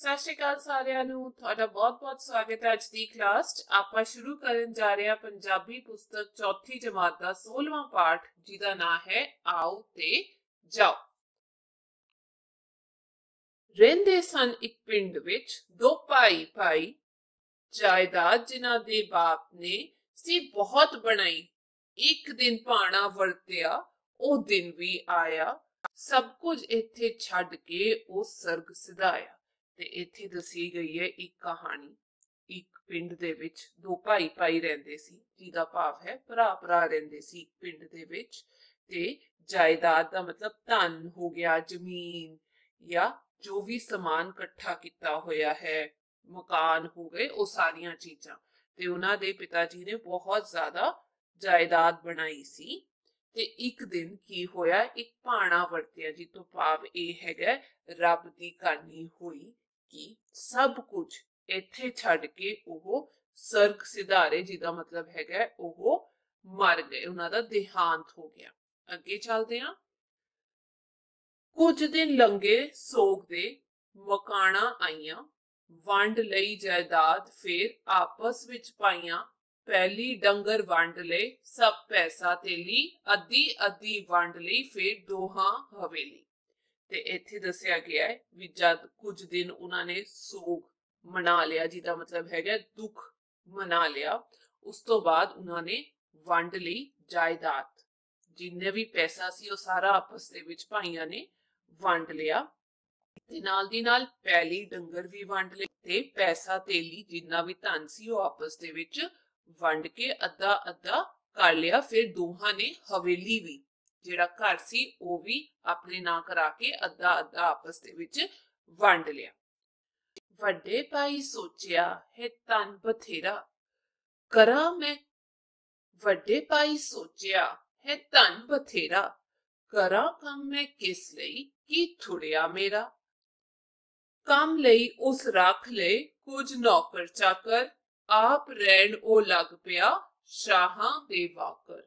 ਸਤਿ ਸ਼੍ਰੀ ਅਕਾਲ ਸਾਰਿਆਂ ਨੂੰ ਤੁਹਾਡਾ ਬਹੁਤ-ਬਹੁਤ ਸਵਾਗਤ ਹੈ ਅੱਜ ਦੀ ਕਲਾਸ 'ਚ। ਆਪਾਂ ਸ਼ੁਰੂ ਕਰਨ ਜਾ ਰਹੇ ਹਾਂ ਪੰਜਾਬੀ ਪੁਸਤਕ ਚੌਥੀ ਜਮਾਤ ਦਾ 16ਵਾਂ ਪਾਠ ਜਿਹਦਾ ਨਾਮ ਹੈ ਆਓ ਤੇ ਜਾਓ। ਰਹਿੰਦੇ ਸਨ ਇੱਕ ਪਿੰਡ ਵਿੱਚ ਦੋ ਭਾਈ ਜਾਇਦਾਦ ਜਿਨ੍ਹਾਂ ਦੇ ਬਾਪ ਨੇ ਸੀ ਬਹੁਤ ਬਣਾਈ। ਇੱਕ ਦਿਨ ਭਾਣਾ ਵਰਤਿਆ ਉਹ ਦਿਨ ਵੀ ਆਇਆ, ਸਭ ਕੁਝ ਇੱਥੇ ਛੱਡ ਕੇ ਉਹ ਸਰਗ ਸਿਧਾਇਆ। ਤੇ ਇੱਥੇ ਦੱਸੀ ਗਈ ਹੈ ਇੱਕ ਕਹਾਣੀ। ਇੱਕ ਪਿੰਡ ਦੇ ਵਿੱਚ ਦੋ ਭਾਈ ਰਹਿੰਦੇ ਸੀ, ਜਿਹਦਾ ਭਾਵ ਹੈ ਭਰਾ ਰਹਿੰਦੇ ਸੀ ਇੱਕ ਪਿੰਡ ਦੇ ਵਿੱਚ। ਤੇ ਜਾਇਦਾਦ ਦਾ ਮਤਲਬ ਧਨ ਹੋ ਗਿਆ, ਜ਼ਮੀਨ ਜਾਂ ਜੋ ਵੀ ਸਮਾਨ ਇਕੱਠਾ ਕੀਤਾ ਹੋਇਆ ਹੈ, ਮਕਾਨ ਹੋ ਗਏ, ਉਹ ਸਾਰੀਆਂ ਚੀਜ਼ਾਂ। ਤੇ ਉਹਨਾਂ ਦੇ ਪਿਤਾ ਜੀ ਨੇ ਬਹੁਤ ਜ਼ਿਆਦਾ ਜਾਇਦਾਦ ਬਣਾਈ ਸੀ। ਤੇ ਇੱਕ ਦਿਨ ਕੀ ਹੋਇਆ, ਇੱਕ ਭਾਣਾ ਵਰਤਿਆ, ਜੀ ਤੋਂ ਭਾਵ ਇਹ ਹੈਗਾ ਰੱਬ ਦੀ ਕਰਨੀ ਹੋਈ ਕਿ ਸਭ ਕੁਝ ਇੱਥੇ ਛੱਡ ਕੇ ਉਹ ਸਰਗ ਸਿਧਾਰੇ, ਜਿਹਦਾ ਮਤਲਬ ਹੈਗਾ ਉਹ ਮਰ ਗਏ, ਉਹਨਾਂ ਦਾ ਦੇਹਾਂਤ ਹੋ ਗਿਆ। ਅੱਗੇ ਚੱਲਦੇ ਹਾਂ। ਕੁਝ ਦਿਨ ਲੰਘੇ ਸੋਗ ਦੇ, ਮਕਾਣਾ ਆਈਆਂ, ਵੰਡ ਲਈ ਜਾਇਦਾਦ ਫੇਰ ਆਪਸ ਵਿੱਚ ਪਾਈਆਂ। ਪਹਿਲੀ ਡੰਗਰ ਵੰਡ ਲਏ ਸਭ ਪੈਸਾ ਤੇਲੀ, ਅੱਧੀ ਅੱਧੀ ਵੰਡ ਲਈ ਫੇਰ ਦੋਹਾਂ ਹਵੇਲੀ। ਤੇ ਇੱਥੇ ਦੱਸਿਆ ਗਿਆ ਹੈ ਵੀ ਜਦ ਕੁਝ ਦਿਨ ਉਹਨਾਂ ਨੇ ਸੋਗ ਮਨਾ ਲਿਆ, ਜਿਹਦਾ ਮਤਲਬ ਹੈਗਾ ਦੁੱਖ ਮਨਾ ਲਿਆ, ਉਸ ਤੋਂ ਬਾਅਦ ਉਹਨਾਂ ਨੇ ਵੰਡ ਲਈ ਜਾਇਦਾਦ। ਜਿੰਨੇ ਵੀ ਪੈਸਾ ਸੀ ਉਹ ਸਾਰਾ ਆਪਸ ਦੇ ਵਿੱਚ ਭਾਈਆਂ ਨੇ ਵੰਡ ਲਿਆ। ਤੇ ਨਾਲ ਦੀ ਨਾਲ ਪਹਿਲੀ ਡੰਗਰ ਵੀ ਵੰਡ ਲਏ ਤੇ ਪੈਸਾ ਤੇਲੀ ਜਿੰਨਾ ਵੀ ਧਨ ਸੀ ਉਹ ਆਪਸ ਦੇ ਵਿੱਚ ਵੰਡ ਕੇ ਅੱਧਾ ਅੱਧਾ ਕਰ ਲਿਆ। ਫਿਰ ਦੋਹਾਂ ਨੇ ਹਵੇਲੀ ਵੀ, ਜਿਹੜਾ ਘਰ ਸੀ ਉਹ ਵੀ ਆਪਣੇ ਨਾਂ ਕਰਾ ਕੇ ਅੱਧਾ ਅੱਧਾ ਆਪਸ ਦੇ ਵਿੱਚ ਵੰਡ ਲਿਆ। ਵੱਡੇ ਭਾਈ ਸੋਚਿਆ ਹੈ ਧਨ ਬਥੇਰਾ ਕਰਾਂ ਮੈਂ। ਵੱਡੇ ਭਾਈ ਸੋਚਿਆ ਹੈ ਧਨ ਬਥੇਰਾ ਕਰਾਂ ਕੰਮ ਮੈਂ ਕਿਸ ਲਈ, ਕੀ ਥੁੜਿਆ ਮੇਰਾ। ਕੰਮ ਲਈ ਉਸ ਰੱਖ ਲਏ ਕੁਝ ਨੌਕਰ ਚਾਕਰ, ਆਪ ਰਹਿਣ ਉਹ ਲੱਗ ਪਿਆ ਸ਼ਾਹਾਂ ਦੇ ਵਾਕਰ।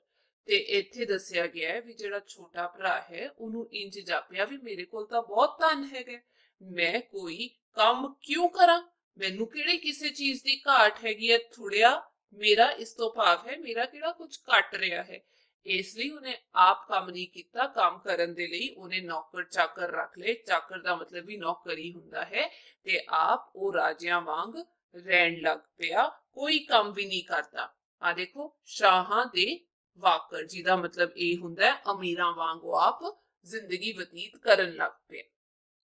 ਤੇ ਇੱਥੇ ਦੱਸਿਆ ਗਿਆ ਹੈ ਵੀ ਜਿਹੜਾ ਛੋਟਾ ਭਰਾ ਹੈ ਉਹਨੂੰ ਇੰਜ ਜਾਪਿਆ ਵੀ ਮੇਰੇ ਕੋਲ ਤਾਂ ਬਹੁਤ ਧਨ ਹੈਗਾ, ਮੈਂ ਕੋਈ ਕੰਮ ਕਿਉਂ ਕਰਾਂ, ਮੈਨੂੰ ਕਿਹੜੇ ਕਿਸੇ ਚੀਜ਼ ਦੀ ਘਾਟ ਹੈਗੀ ਹੈ, ਥੁੜਿਆ ਮੇਰਾ ਇਸ ਤੋਂ ਭਾਵ ਹੈ ਮੇਰਾ ਕਿਹੜਾ ਕੁਝ ਘਟ ਰਿਹਾ ਹੈ। ਇਸ ਲਈ ਉਹਨੇ ਆਪ ਕੰਮ ਨਹੀਂ ਕੀਤਾ, ਕੰਮ ਕਰਨ ਦੇ ਲਈ ਉਹਨੇ ਨੌਕਰ ਚਾਕਰ ਰੱਖ ਲਏ। ਚਾਕਰ ਦਾ ਮਤਲਬ ਵੀ ਨੌਕਰ ਹੀ ਹੁੰਦਾ ਹੈ। ਤੇ ਆਪ ਉਹ ਰਾਜਿਆਂ ਵਾਂਗ ਰਹਿਣ ਲੱਗ ਪਿਆ, ਕੋਈ ਕੰਮ ਵੀ ਨਹੀਂ ਕਰਦਾ। ਆ ਦੇਖੋ, ਸ਼ਾਹਾਂ ਦੇ ਵਾਕਰ, ਜਿਹਦਾ ਮਤਲਬ ਇਹ ਹੁੰਦਾ ਹੈ ਅਮੀਰਾਂ ਵਾਂਗ ਉਹ ਆਪ ਜ਼ਿੰਦਗੀ ਬਤੀਤ ਕਰਨ ਲੱਗ ਪਿਆ।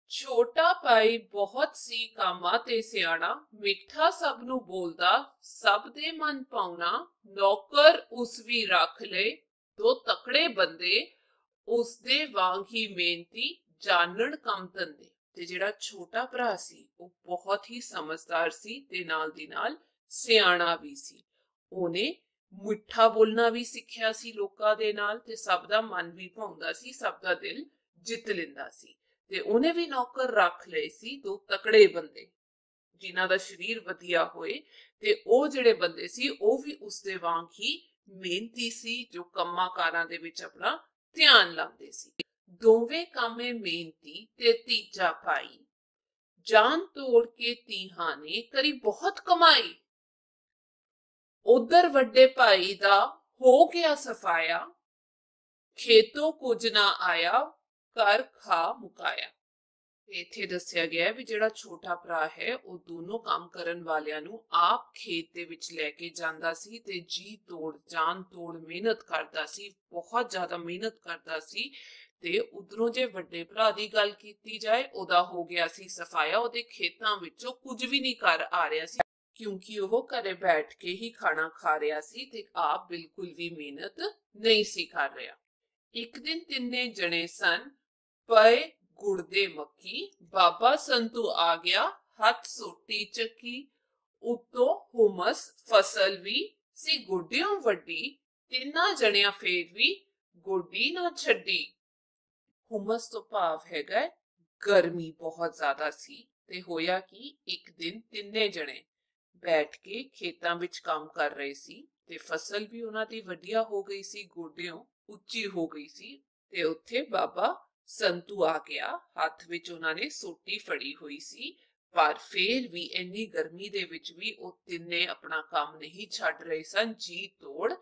ਛੋਟਾ ਭਾਈ ਬਹੁਤ ਸੀ ਕਾਮਾ ਤੇ ਸਿਆਣਾ, ਮਿੱਠਾ ਸਭ ਨੂੰ ਬੋਲਦਾ ਸਭ ਦੇ ਮਨ ਪਾਉਣਾ। ਨੌਕਰ ਉਸ ਵੀ ਰੱਖ ਲਏ ਦੋ ਤਕੜੇ ਬੰਦੇ, ਉਸ ਦੇ ਵਾਂਗ ਹੀ ਮਿਹਨਤੀ ਜਾਣਨ ਕੰਮ ਧੰਦੇ। ਤੇ ਜਿਹੜਾ ਛੋਟਾ ਭਰਾ ਸੀ ਉਹ ਬਹੁਤ ਹੀ ਸਮਝਦਾਰ ਸੀ ਤੇ ਨਾਲ ਦੀ ਨਾਲ ਸਿਆਣਾ ਵੀ ਸੀ। ਉਹਨੇ ਮਿੱਠਾ ਬੋਲਣਾ ਵੀ ਸਿੱਖਿਆ ਸੀ ਲੋਕਾਂ ਦੇ ਨਾਲ, ਤੇ ਸਭ ਦਾ ਮਨ ਵੀ ਭਾਉਂਦਾ ਸੀ, ਸਭ ਦਾ ਦਿਲ ਜਿੱਤ ਲੈਂਦਾ ਸੀ। ਤੇ ਉਹਨੇ ਵੀ ਨੌਕਰ ਰੱਖ ਲਏ ਸੀ ਦੋ ਤਕੜੇ ਬੰਦੇ, ਜਿਨ੍ਹਾਂ ਦਾ ਸਰੀਰ ਵਧੀਆ ਹੋਏ। ਤੇ ਉਹ ਜਿਹੜੇ ਬੰਦੇ ਸੀ ਉਹ ਵੀ ਉਸਦੇ ਵਾਂਗ ਹੀ ਮਿਹਨਤੀ ਸੀ, ਜੋ ਕੰਮਾਂ ਕਾਰਾਂ ਦੇ ਵਿੱਚ ਆਪਣਾ ਧਿਆਨ ਲਾਉਂਦੇ ਸੀ। ਦੋਵੇਂ ਕਾਮੇ ਮਿਹਨਤੀ ਤੇ ਤੀਜਾ ਭਾਈ, ਜਾਨ ਤੋੜ ਕੇ ਤੀਹਾਂ ਨੇ ਕਰੀ ਬਹੁਤ ਕਮਾਈ। ਉਧਰ ਵੱਡੇ ਭਾਈ ਦਾ ਹੋ ਗਿਆ ਸਫਾਇਆ, ਖੇਤੋਂ ਕੁਝ ਨਾ ਆਇਆ ਘਰ ਖਾ ਮੁਕਾਇਆ। ਇੱਥੇ ਦੱਸਿਆ ਗਿਆ ਵੀ ਜਿਹੜਾ ਛੋਟਾ ਭਰਾ ਹੈ ਉਹ ਦੋਨੋਂ ਕੰਮ ਕਰਨ ਵਾਲਿਆਂ ਨੂੰ ਆਪ ਖੇਤ ਦੇ ਵਿੱਚ ਲੈ ਕੇ ਜਾਂਦਾ ਸੀ ਤੇ ਜੀ ਤੋੜ ਜਾਨ ਤੋੜ ਮਿਹਨਤ ਕਰਦਾ ਸੀ, ਬਹੁਤ ਜ਼ਿਆਦਾ ਮਿਹਨਤ ਕਰਦਾ ਸੀ। ਤੇ ਉਧਰੋਂ ਜੇ ਵੱਡੇ ਭਰਾ ਦੀ ਗੱਲ ਕੀਤੀ ਜਾਏ, ਉਹਦਾ ਹੋ ਗਿਆ ਸੀ ਸਫਾਇਆ, ਉਹਦੇ ਖੇਤਾਂ ਵਿੱਚੋਂ ਕੁਝ ਵੀ ਨਹੀਂ ਕਰ ਆ ਰਿਹਾ ਸੀ, ਕਿਉਂਕਿ ਉਹ ਘਰੇ ਬੈਠ ਕੇ ਹੀ ਖਾਣਾ ਖਾ ਰਿਹਾ ਸੀ ਤੇ ਆਪ ਬਿਲਕੁਲ ਵੀ ਮਿਹਨਤ ਨਹੀਂ ਸੀ ਕਰ ਰਿਹਾ। ਇੱਕ ਦਿਨ ਤਿੰਨੇ ਜਣੇ ਸਨ ਪਏ ਗੁੜ ਦੇ ਮੱਕੀ, ਬਾਬਾ ਸੰਤੂ ਆ ਗਿਆ ਹੱਥ ਸੋਟੀ ਚੱਕੀ। ਉਤੋਂ ਹੁਮਸ ਫਸਲ ਵੀ ਸੀ ਗੋਡਿਓਂ ਵੱਡੀ, ਤਿੰਨਾਂ ਜਣਿਆਂ ਫੇਰ ਵੀ ਗੋਡੀ ਨਾ ਛੱਡੀ। ਹੁਮਸ ਤੋਂ ਭਾਵ ਹੈਗਾ ਗਰਮੀ ਬਹੁਤ ਜ਼ਿਆਦਾ ਸੀ। ਤੇ ਹੋਇਆ ਕਿ ਇੱਕ ਦਿਨ ਤਿੰਨੇ ਜਣੇ ਬੈਠ ਕੇ ਖੇਤਾਂ ਵਿੱਚ ਕੰਮ ਕਰ ਰਹੇ ਸੀ ਤੇ ਫਸਲ ਵੀ ਉਹਨਾਂ ਦੀ ਵਧੀਆ ਹੋ ਗਈ ਸੀ, ਗੋਡਿਓਂ ਉੱਚੀ ਹੋ ਗਈ ਸੀ। ਤੇ ਉੱਥੇ ਬਾਬਾ ਸੰਤੂ ਆ ਗਿਆ, ਹੱਥ ਵਿੱਚ ਉਹਨਾਂ ਨੇ ਸੋਟੀ ਫੜੀ ਹੋਈ ਸੀ। ਪਰ ਫੇਰ ਵੀ ਇੰਨੀ ਗਰਮੀ ਦੇ ਵਿੱਚ ਵੀ ਉਹ ਤਿੰਨੇ ਆਪਣਾ ਕੰਮ ਨਹੀਂ ਛੱਡ ਰਹੇ ਸਨ, ਜੀ ਤੋੜ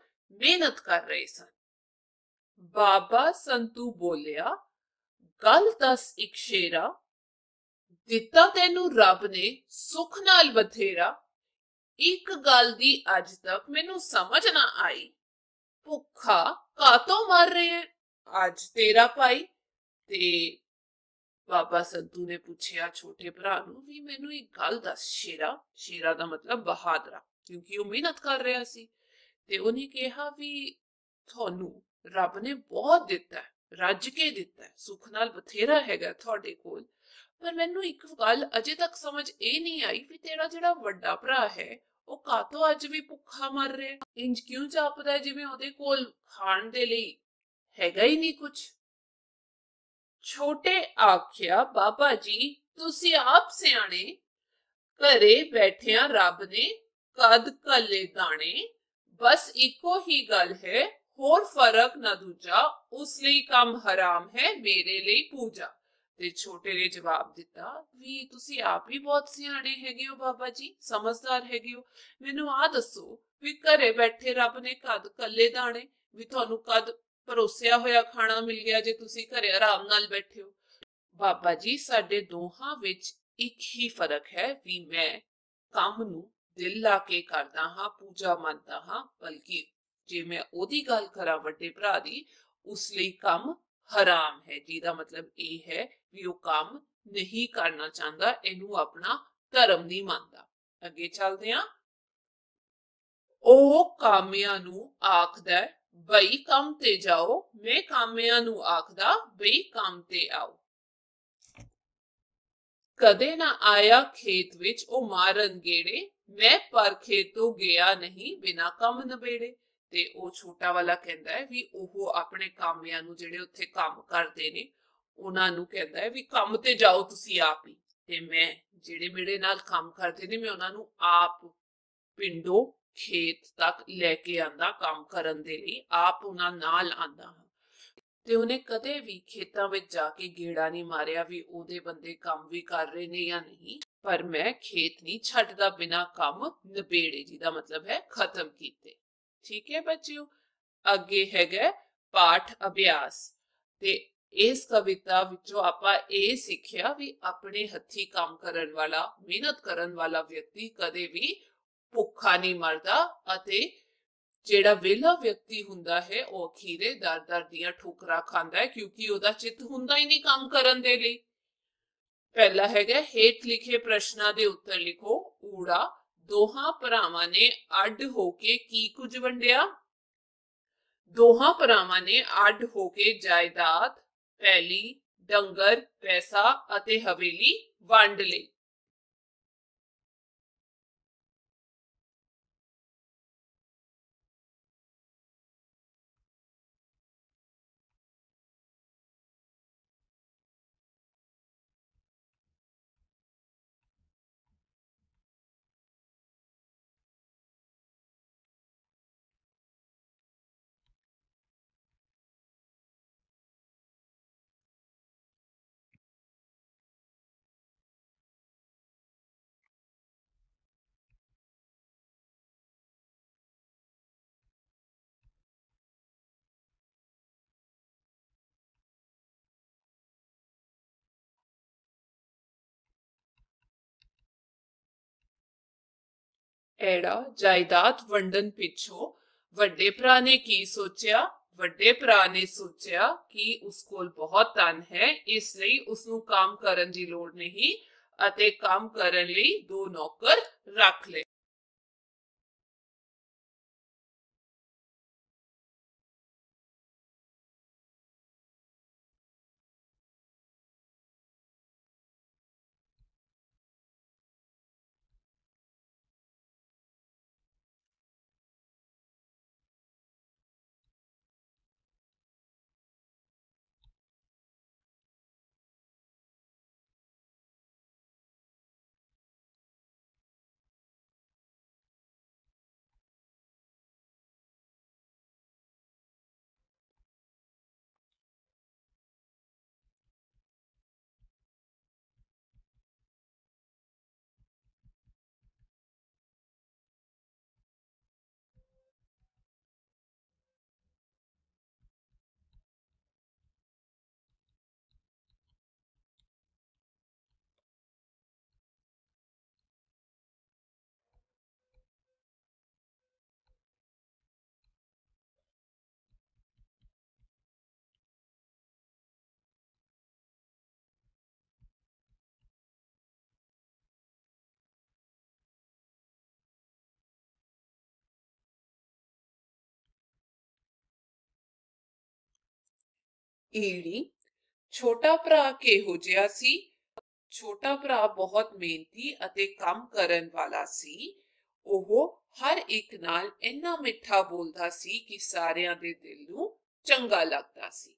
ਮਿਹਨਤ ਕਰ ਰਹੇ ਸਨ। ਬਾਬਾ ਸੰਤੂ ਬੋਲਿਆ, ਗੱਲ ਦੱਸ ਇੱਕ ਸ਼ੇਰਾ, ਦਿੱਤਾ ਤੈਨੂੰ ਰੱਬ ਨੇ ਸੁੱਖ ਨਾਲ ਬਥੇਰਾ, ਇੱਕ ਗੱਲ ਦੀ ਅੱਜ ਤੱਕ ਮੈਨੂੰ ਸਮਝ ਨਾ ਆਈ, ਭੁੱਖਾ ਕਾਤੋਂ ਮਰ ਰਿਹਾ ਹੈ ਅੱਜ ਤੇਰਾ ਭਾਈ। ਤੇ ਬਾਬਾ ਸੰਤੂ ਨੇ ਪੁੱਛਿਆ ਛੋਟੇ ਭਰਾ ਨੂੰ ਵੀ ਮੈਨੂੰ ਇੱਕ ਗੱਲ ਦੱਸ ਸ਼ੇਰਾ, ਸ਼ੇਰਾ ਦਾ ਮਤਲਬ ਬਹਾਦਰਾ, ਕਿਉਂਕਿ ਉਹ ਮਿਹਨਤ ਕਰ ਰਿਹਾ ਸੀ। ਤੇ ਉਹਨੇ ਕਿਹਾ ਵੀ ਤੁਹਾਨੂੰ ਰੱਬ ਨੇ ਬਹੁਤ ਦਿੱਤਾ ਹੈ, ਰੱਜ ਕੇ ਦਿੱਤਾ ਹੈ, ਸੁੱਖ ਨਾਲ ਬਥੇਰਾ ਹੈਗਾ ਤੁਹਾਡੇ ਕੋਲ, ਪਰ ਮੈਨੂੰ ਇੱਕ ਗੱਲ ਅਜੇ ਤੱਕ ਸਮਝ ਇਹ ਨਹੀਂ ਆਈ ਵੀ ਤੇਰਾ ਜਿਹੜਾ ਵੱਡਾ ਭਰਾ ਹੈ ਉਹ ਕਾਤੋਂ ਅੱਜ ਵੀ ਭੁੱਖਾ ਮਰ ਰਿਹਾ, ਇੰਜ ਕਿਉਂ ਜਾਪਦਾ ਜਿਵੇਂ ਉਹਦੇ ਕੋਲ ਖਾਣ ਦੇ ਲਈ ਹੈਗਾ ਹੀ ਨਹੀਂ ਕੁਝ। ਛੋਟੇ ਆਖਿਆ, ਬਾਬਾ ਜੀ ਤੁਸੀਂ ਆਪ ਸਿਆਣੇ, ਘਰੇ ਬੈਠਿਆਂ ਰੱਬ ਨੇ ਕਦ ਕੱਲੇ ਦਾਣੇ, ਬਸ ਇੱਕੋ ਹੀ ਗੱਲ ਹੈ ਹੋਰ ਫਰਕ ਨਾ ਦੂਜਾ, ਉਸ ਲਈ ਕੰਮ ਹਰਾਮ ਹੈ ਮੇਰੇ ਲਈ ਪੂਜਾ। ਤੇ ਛੋਟੇ ਨੇ ਜਵਾਬ ਦਿੱਤਾ ਵੀ ਤੁਸੀਂ ਆਪ ਹੀ ਬਹੁਤ ਸਿਆਣੇ ਹੈਗੇ ਹੋ ਬਾਬਾ ਜੀ, ਸਮਝਦਾਰ ਹੈਗੇ ਹੋ, ਮੈਨੂੰ ਆ ਦੱਸੋ ਵੀ ਘਰੇ ਬੈਠੇ ਰੱਬ ਨੇ ਕਦ ਕੱਲੇ ਦਾਣੇ, ਵੀ ਤੁਹਾਨੂੰ ਕਦ ਪਰੋਸਿਆ ਹੋਇਆ ਖਾਣਾ ਮਿਲ ਗਿਆ ਜੇ ਤੁਸੀਂ ਘਰੇ ਆਰਾਮ ਨਾਲ ਬੈਠੇ ਹੋ। ਬਾਬਾ ਜੀ ਸਾਡੇ ਦੋਹਾਂ ਵਿੱਚ ਇੱਕ ਹੀ ਫਰਕ ਹੈ ਵੀ ਮੈਂ ਕੰਮ ਨੂੰ ਦਿਲ ਲਾ ਕੇ ਕਰਦਾ ਹਾਂ, ਪੂਜਾ ਮੰਨਦਾ ਹਾਂ, ਬਲਕਿ ਜੇ ਮੈਂ ਉਹਦੀ ਗੱਲ ਕਰਾਂ ਵੱਡੇ ਭਰਾ ਦੀ, ਉਸ ਲਈ ਕੰਮ ਹਰਾਮ ਹੈ, ਜਿਹਦਾ ਮਤਲਬ ਇਹ ਹੈ ਵੀ ਉਹ ਕੰਮ ਨਹੀਂ ਕਰਨਾ ਚਾਹੁੰਦਾ, ਇਹਨੂੰ ਆਪਣਾ ਧਰਮ ਨਹੀਂ ਮੰਨਦਾ। ਅੱਗੇ ਚੱਲਦੇ ਹਾਂ। ਉਹ ਕਾਮਿਆਂ ਨੂੰ ਆਖਦਾ ਬਈ ਕੰਮ ਤੇ ਜਾਓ, ਮੈਂ ਕਾਮਿਆਂ ਨੂੰ ਆਖਦਾ ਬਈ ਕੰਮ ਤੇ ਆਓ। ਕਦੇ ਨਾ ਆਇਆ ਖੇਤ ਵਿੱਚ ਉਹ ਮਾਰਨ ਗੇੜੇ, ਮੈਂ ਪਰ ਖੇਤੋਂ ਗਿਆ ਨਹੀਂ ਬਿਨਾ ਕੰਮ ਨਬੇੜੇ। ਤੇ ਉਹ ਛੋਟਾ ਵਾਲਾ ਕਹਿੰਦਾ ਹੈ ਵੀ ਉਹ ਆਪਣੇ ਕਾਮਿਆਂ ਨੂੰ ਜਿਹੜੇ ਉੱਥੇ ਕੰਮ ਕਰਦੇ ਨੇ ਉਹਨਾਂ ਨੂੰ ਕਹਿੰਦਾ ਹੈ ਵੀ ਕੰਮ ਤੇ ਜਾਓ ਤੁਸੀਂ ਆਪ ਹੀ, ਤੇ ਮੈਂ ਜਿਹੜੇ ਮੇਰੇ ਨਾਲ ਕੰਮ ਕਰਦੇ ਨੇ ਮੈਂ ਉਹਨਾਂ ਨੂੰ ਆਪ ਪਿੰਡੋਂ ਖੇਤ ਤੱਕ ਲੈ ਕੇ ਆਂਦਾ ਕੰਮ ਕਰਨ ਦੇ ਲਈ, ਆਪ ਉਹਨਾਂ ਨਾਲ ਆਂਦਾ ਹਾਂ। ਤੇ ਉਹਨੇ ਕਦੇ ਵੀ ਖੇਤਾਂ ਵਿੱਚ ਜਾ ਕੇ ਗੇੜਾ ਨਹੀਂ ਮਾਰਿਆ ਵੀ ਉਹਦੇ ਬੰਦੇ ਕੰਮ ਵੀ ਕਰ ਰਹੇ ਨੇ ਜਾਂ ਨਹੀਂ, ਪਰ ਮੈਂ ਖੇਤ ਨਹੀਂ ਛੱਡਦਾ ਬਿਨਾ ਕੰਮ ਨਬੇੜੇ, ਜਿਹਦਾ ਮਤਲਬ ਹੈ ਖਤਮ ਕੀਤੇ। ਠੀਕ ਹੈ ਬੱਚਿਓ, ਅੱਗੇ ਹੈਗਾ ਪਾਠ ਅਭਿਆਸ। ਤੇ ਇਸ ਕਵਿਤਾ ਵਿੱਚੋਂ ਆਪਾਂ ਇਹ ਸਿੱਖਿਆ ਵੀ ਆਪਣੇ ਹੱਥੀ ਕੰਮ ਕਰਨ ਵਾਲਾ, ਮਿਹਨਤ ਕਰਨ ਵਾਲਾ ਵਿਅਕਤੀ ਕਦੇ ਵੀ ਭੁੱਖਾ ਨਹੀਂ ਮਰਦਾ, ਅਤੇ ਜਿਹੜਾ ਵਿਹਲਾ ਵਿਅਕਤੀ ਹੁੰਦਾ ਹੈ ਉਹ ਅਖੀਰੇ ਦਰ-ਦਰ ਦੀਆਂ ਠੋਕਰਾਂ ਖਾਂਦਾ ਹੈ, ਕਿਉਂਕਿ ਉਹਦਾ ਚਿੱਤ ਹੁੰਦਾ ਹੀ ਨਹੀਂ ਕੰਮ ਕਰਨ ਦੇ ਲਈ। ਪਹਿਲਾ ਹੈਗਾ ਹੇਠ ਲਿਖੇ ਪ੍ਰਸ਼ਨਾਂ ਦੇ ਉੱਤਰ ਲਿਖੋ। ਊੜਾ, ਦੋਹਾਂ ਭਰਾਵਾਂ ਨੇ ਅੱਡ ਹੋ ਕੇ ਕੀ ਕੁਝ ਵੰਡਿਆ? ਦੋਹਾਂ ਭਰਾਵਾਂ ਨੇ ਅੱਡ ਹੋ ਕੇ ਜਾਇਦਾਦ, ਪੈਲੀ, ਡੰਗਰ, ਪੈਸਾ ਅਤੇ ਹਵੇਲੀ ਵੰਡ ਲਈ। ਐੜਾ, ਜਾਇਦਾਦ ਵੰਡਣ ਪਿੱਛੋਂ ਵੱਡੇ ਭਰਾ ਨੇ ਕੀ ਸੋਚਿਆ? ਵੱਡੇ ਭਰਾ ਨੇ ਸੋਚਿਆ ਕਿ ਉਸ ਕੋਲ ਬਹੁਤ ਧਨ ਹੈ, ਇਸ ਲਈ ਉਸਨੂੰ ਕੰਮ ਕਰਨ ਦੀ ਲੋੜ ਨਹੀਂ, ਅਤੇ ਕੰਮ ਕਰਨ ਲਈ ਦੋ ਨੌਕਰ ਰੱਖ ਲਏ। ਈੜੀ ਛੋਟਾ ਭਰਾ ਕਿਹੋ ਜਿਹਾ ਸੀ? ਛੋਟਾ ਭਰਾ ਬਹੁਤ ਮਿਹਨਤੀ ਅਤੇ ਕੰਮ ਕਰਨ ਵਾਲਾ ਸੀ। ਉਹ ਹਰ ਇੱਕ ਨਾਲ ਇੰਨਾ ਮਿੱਠਾ ਬੋਲਦਾ ਸੀ ਕਿ ਸਾਰਿਆਂ ਦੇ ਦਿਲ ਨੂੰ ਚੰਗਾ ਲੱਗਦਾ ਸੀ।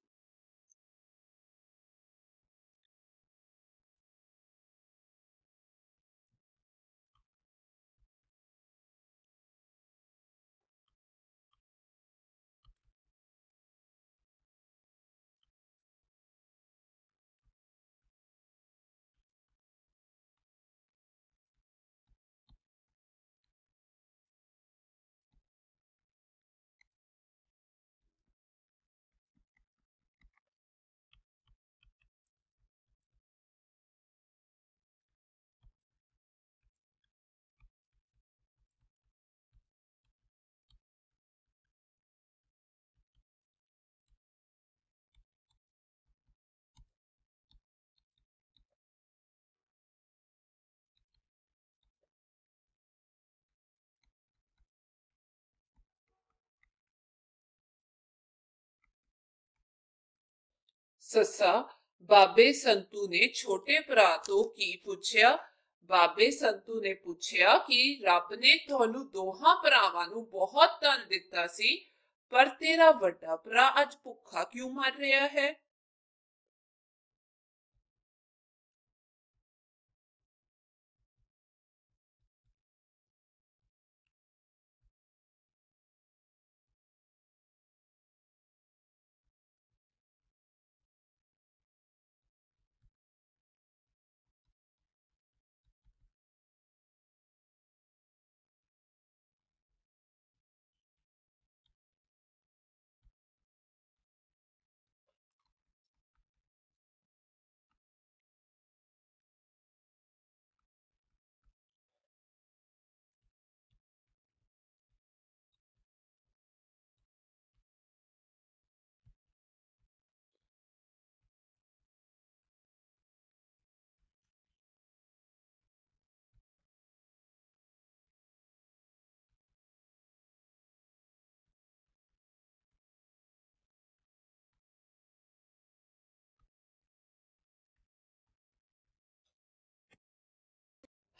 ਸੱਸਾ ਬਾਬੇ ਸੰਤੂ ਨੇ ਛੋਟੇ ਭਰਾ ਤੋਂ ਕੀ ਪੁੱਛਿਆ? ਬਾਬੇ ਸੰਤੂ ਨੇ ਪੁੱਛਿਆ ਕਿ ਰੱਬ ਨੇ ਤੁਹਾਨੂੰ ਦੋਹਾਂ ਭਰਾਵਾਂ ਨੂੰ ਬਹੁਤ ਧਨ ਦਿੱਤਾ ਸੀ, ਪਰ ਤੇਰਾ ਵੱਡਾ ਭਰਾ ਅੱਜ ਭੁੱਖਾ ਕਿਉਂ ਮਰ ਰਿਹਾ ਹੈ?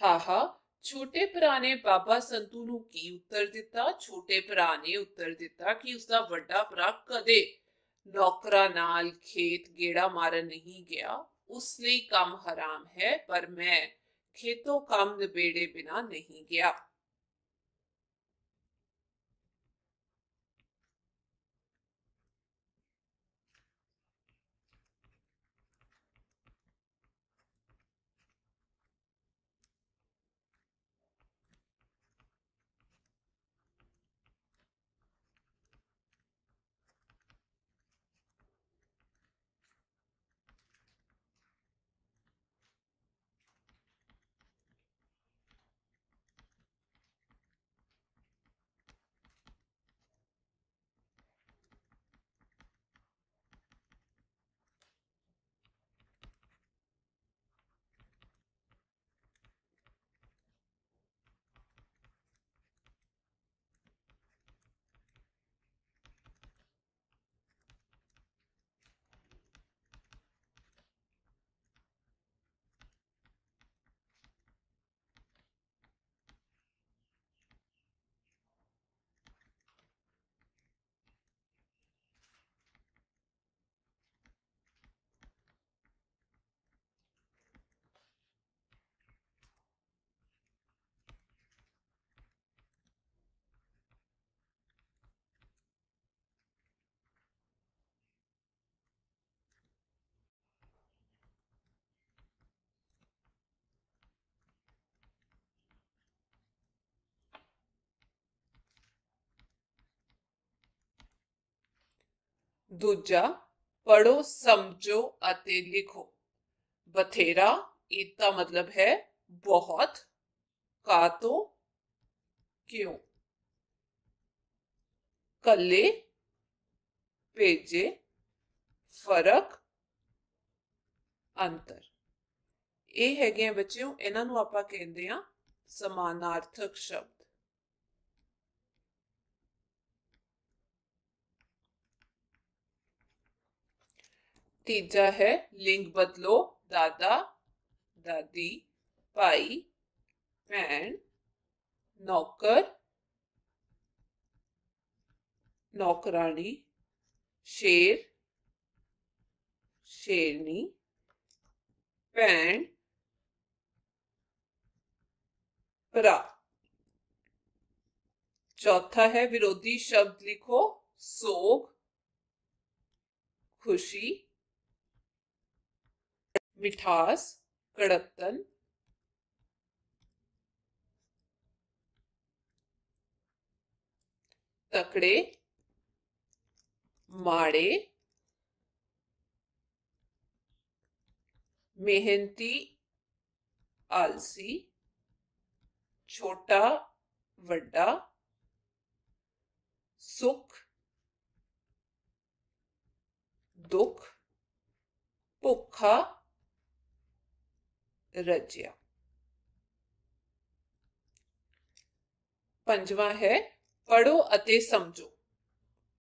ਹਾਹਾ, ਛੋਟੇ ਭਰਾ ਨੇ ਬਾਬਾ ਸੰਤੂ ਨੂੰ ਕੀ ਉੱਤਰ ਦਿੱਤਾ? ਛੋਟੇ ਭਰਾ ਨੇ ਉੱਤਰ ਦਿੱਤਾ ਕਿ ਉਸਦਾ ਵੱਡਾ ਭਰਾ ਕਦੇ ਨੌਕਰਾਂ ਨਾਲ ਖੇਤ ਗੇੜਾ ਮਾਰਨ ਨਹੀਂ ਗਿਆ। ਉਸ ਲਈ ਕੰਮ ਹਰਾਮ ਹੈ, ਪਰ ਮੈਂ ਖੇਤੋਂ ਕੰਮ ਨਿਬੇੜੇ ਬਿਨਾ ਨਹੀਂ ਗਿਆ। ਦੂਜਾ, ਪੜੋ, ਸਮਝੋ ਅਤੇ ਲਿਖੋ। ਬਥੇਰਾ, इसका मतलब है बहुत। का तो क्यों। कल्ले, भेजे, फर्क, अंतर। ਇਹ ਹੈਗੇ ਆ ਬੱਚਿਓ, ਇਹਨਾਂ ਨੂੰ ਆਪਾਂ ਕਹਿੰਦੇ ਆ ਸਮਾਨਾਰਥਕ ਸ਼ਬਦ। तीजा है लिंग बदलो, दादा दादी, भाई भैन, नौकर नौकरानी, शेर शेरनी, भैन भरा। चौथा है विरोधी शब्द लिखो, सोग खुशी, मिठास कड़कतन, तकड़े माड़े, मेहनती आलसी, छोटा वड्डा, सुख दुख, भुखा रजिया। पंजवा है पढ़ो अते समझो,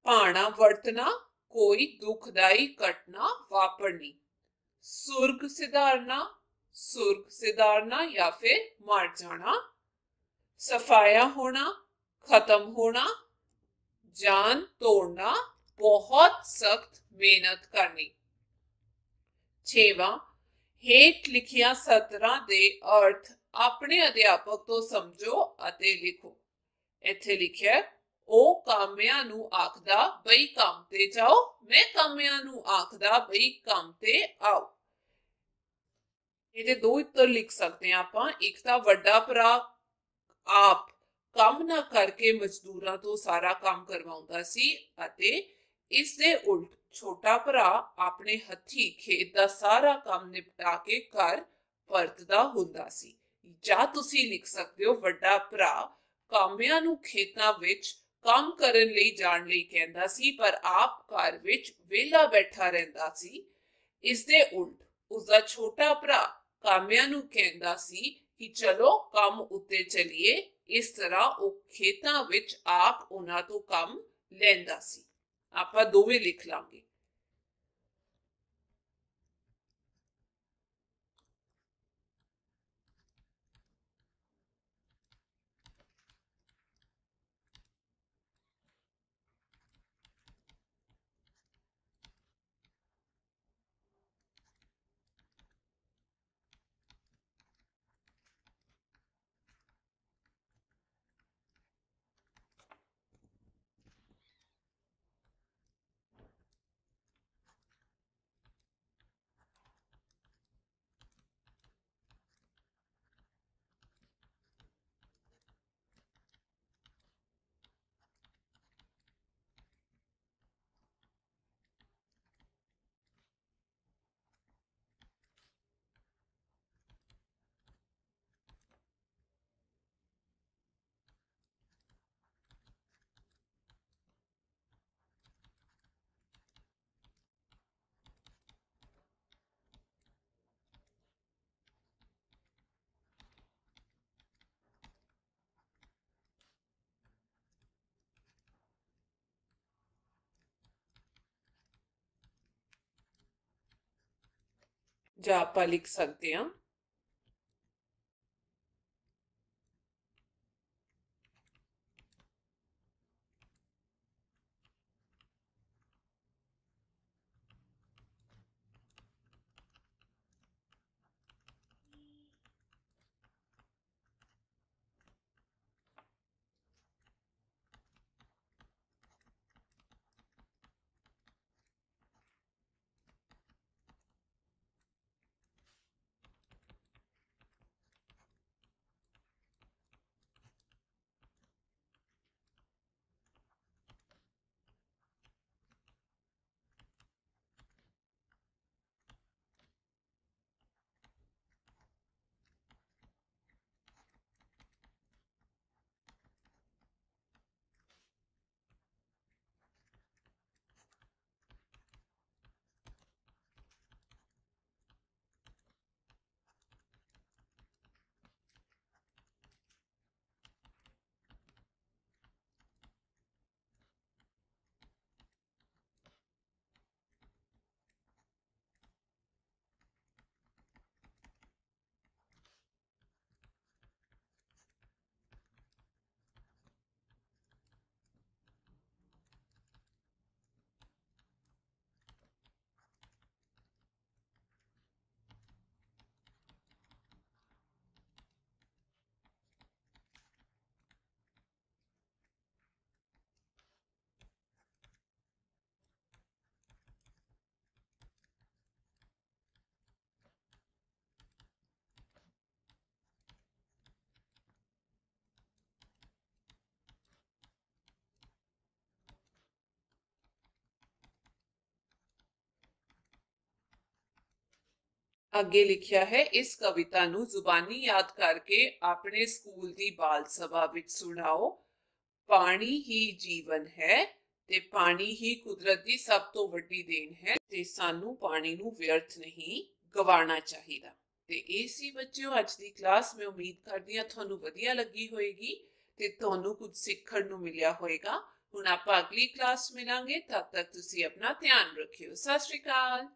भाणा वर्तना कोई दुखदाई घटना वापरनी, सुर्ग सिधारना या फिर मर जाना, सफाया होना खत्म होना, जान तोड़ना, बहुत सख्त मेहनत करनी। छेवां हेठ लिखिया सतरां दे अर्थ अपने अध्यापक तो समझो अते लिखो। इत्थे लिखिया ਉਹ ਕਾਮਿਆਂ ਨੂੰ ਆਖਦਾ ਬਈ ਕੰਮ ਤੇ ਜਾਓ, ਮੈਂ ਕਾਮਿਆਂ ਨੂੰ ਆਖਦਾ ਬਈ ਕੰਮ ਤੇ ਆਓ। ਇਹਦੇ ਦੋ ਉੱਤਰ ਲਿਖ ਸਕਦੇ ਹਾਂ ਆਪਾਂ। ਇੱਕ ਤਾਂ ਵੱਡਾ ਭਰਾ ਆਪ ਕੰਮ ਨਾ ਕਰਕੇ ਮਜ਼ਦੂਰਾਂ ਤੋਂ ਸਾਰਾ ਕੰਮ ਕਰਵਾਉਂਦਾ ਸੀ ਅਤੇ ਇਸ ਦੇ ਉਲਟ ਛੋਟਾ ਭਰਾ ਆਪਣੇ ਹੱਥੀ ਖੇਤ ਦਾ ਸਾਰਾ ਕੰਮ ਨਿਪਟਾ ਕੇ ਘਰ ਪਰਤਦਾ ਹੁੰਦਾ ਸੀ। ਜਾਂ ਤੁਸੀਂ ਲਿਖ ਸਕਦੇ ਹੋ ਵੱਡਾ ਭਰਾ ਕਾਮਿਆਂ ਨੂੰ ਖੇਤਾਂ ਵਿੱਚ ਕੰਮ ਕਰਨ ਲਈ ਜਾਣ ਲਈ ਕਹਿੰਦਾ ਸੀ ਪਰ ਆਪ ਘਰ ਵਿੱਚ ਵਿਹਲਾ ਬੈਠਾ ਰਹਿੰਦਾ ਸੀ। ਇਸ ਦੇ ਉਲਟ ਉਸਦਾ ਛੋਟਾ ਭਰਾ ਕਾਮਿਆਂ ਨੂੰ ਕਹਿੰਦਾ ਸੀ ਕਿ ਚਲੋ ਕੰਮ ਉੱਤੇ ਚਲੀਏ। ਇਸ ਤਰ੍ਹਾਂ ਉਹ ਖੇਤਾਂ ਵਿੱਚ ਆਪ ਉਹਨਾਂ ਤੋਂ ਕੰਮ ਲੈਂਦਾ ਸੀ। ਆਪਾਂ ਦੋਵੇਂ ਲਿਖ ਲਾਂਗੇ। ਜਾਂ ਆਪਾਂ ਲਿਖ ਸਕਦੇ ਹਾਂ ਅੱਗੇ ਲਿਖਿਆ ਹੈ, ਇਸ ਕਵਿਤਾ ਨੂੰ ਜ਼ੁਬਾਨੀ ਯਾਦ ਕਰਕੇ ਆਪਣੇ ਸਕੂਲ ਦੀ ਬਾਲ ਸਭਾ ਵਿੱਚ ਸੁਣਾਓ। ਪਾਣੀ ਹੀ ਜੀਵਨ ਹੈ ਤੇ ਪਾਣੀ ਹੀ ਕੁਦਰਤ ਦੀ ਸਭ ਤੋਂ ਵੱਡੀ ਦੇਣ ਹੈ ਤੇ ਸਾਨੂੰ ਪਾਣੀ ਨੂੰ ਵਿਅਰਥ ਨਹੀਂ ਗਵਾਉਣਾ ਚਾਹੀਦਾ। ਤੇ ਇਹ ਸੀ ਬੱਚਿਓ ਅੱਜ ਦੀ ਕਲਾਸ। ਮੈਂ ਉਮੀਦ ਕਰਦੀ ਹਾਂ ਤੁਹਾਨੂੰ ਵਧੀਆ ਲੱਗੀ ਹੋਏਗੀ ਤੇ ਤੁਹਾਨੂੰ ਕੁਝ ਸਿੱਖਣ ਨੂੰ ਮਿਲਿਆ ਹੋਏਗਾ। ਹੁਣ ਆਪਾਂ ਅਗਲੀ ਕਲਾਸ ਮਿਲਾਂਗੇ, ਤਦ ਤੱਕ ਤੁਸੀਂ ਆਪਣਾ ਧਿਆਨ ਰੱਖਿਓ। ਸਤਿ ਸ਼੍ਰੀ ਅਕਾਲ।